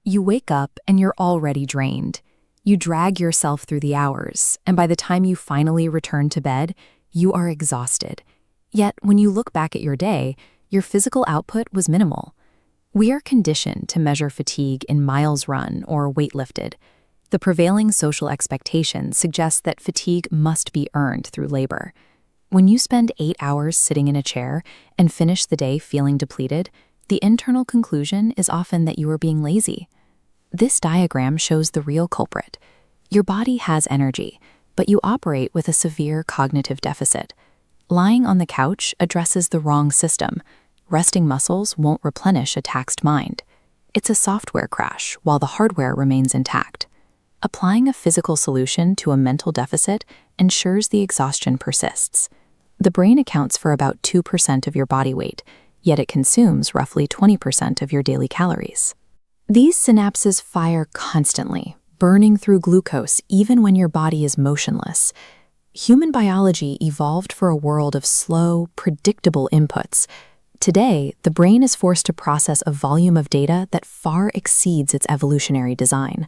You wake up and you're already drained. You drag yourself through the hours, and by the time you finally return to bed, you are exhausted. Yet, when you look back at your day, your physical output was minimal. We are conditioned to measure fatigue in miles run or weight lifted. The prevailing social expectation suggests that fatigue must be earned through labor. When you spend 8 hours sitting in a chair and finish the day feeling depleted, the internal conclusion is often that you are being lazy. This diagram shows the real culprit. Your body has energy, but you operate with a severe cognitive deficit. Lying on the couch addresses the wrong system. Resting muscles won't replenish a taxed mind. It's a software crash while the hardware remains intact. Applying a physical solution to a mental deficit ensures the exhaustion persists. The brain accounts for about 2% of your body weight, yet it consumes roughly 20% of your daily calories. These synapses fire constantly, burning through glucose even when your body is motionless. Human biology evolved for a world of slow, predictable inputs. Today, the brain is forced to process a volume of data that far exceeds its evolutionary design.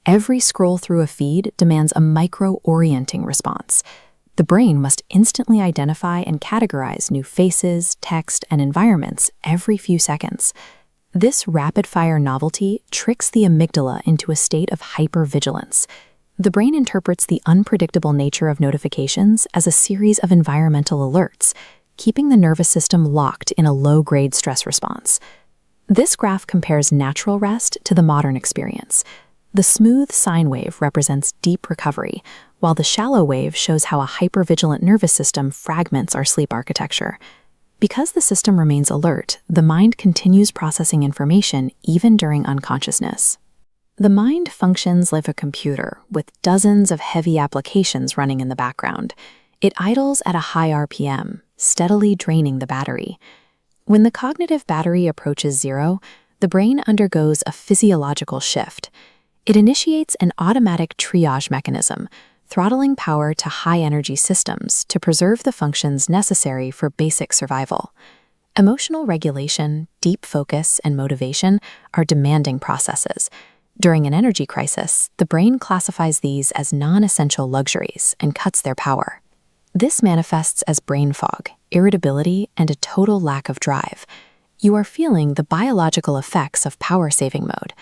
Every scroll through a feed demands a micro-orienting response. The brain must instantly identify and categorize new faces, text, and environments every few seconds. This rapid-fire novelty tricks the amygdala into a state of hypervigilance. The brain interprets the unpredictable nature of notifications as a series of environmental alerts, keeping the nervous system locked in a low-grade stress response. This graph compares natural rest to the modern experience. The smooth sine wave represents deep recovery, while the shallow wave shows how a hypervigilant nervous system fragments our sleep architecture. Because the system remains alert, the mind continues processing information even during unconsciousness. The mind functions like a computer with dozens of heavy applications running in the background. It idles at a high RPM, steadily draining the battery. When the cognitive battery approaches zero, the brain undergoes a physiological shift. It initiates an automatic triage mechanism, throttling power to high-energy systems to preserve the functions necessary for basic survival. Emotional regulation, deep focus, and motivation are demanding processes. During an energy crisis, the brain classifies these as non-essential luxuries and cuts their power. This manifests as brain fog, irritability, and a total lack of drive. You are feeling the biological effects of power-saving mode.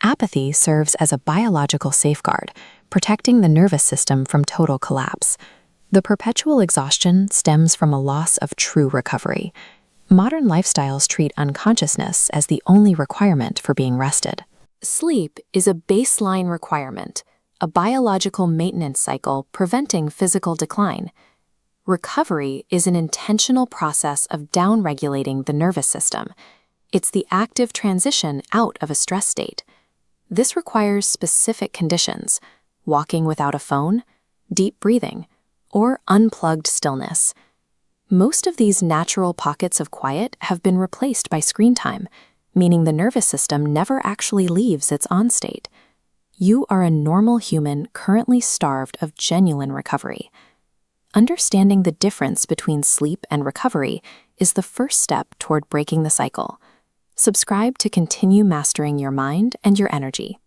Apathy serves as a biological safeguard, protecting the nervous system from total collapse. The perpetual exhaustion stems from a loss of true recovery. Modern lifestyles treat unconsciousness as the only requirement for being rested. Sleep is a baseline requirement, a biological maintenance cycle preventing physical decline. Recovery is an intentional process of downregulating the nervous system. It's the active transition out of a stress state. This requires specific conditions: walking without a phone, deep breathing, or unplugged stillness. Most of these natural pockets of quiet have been replaced by screen time, meaning the nervous system never actually leaves its on state. You are a normal human currently starved of genuine recovery. Understanding the difference between sleep and recovery is the first step toward breaking the cycle. Subscribe to continue mastering your mind and your energy.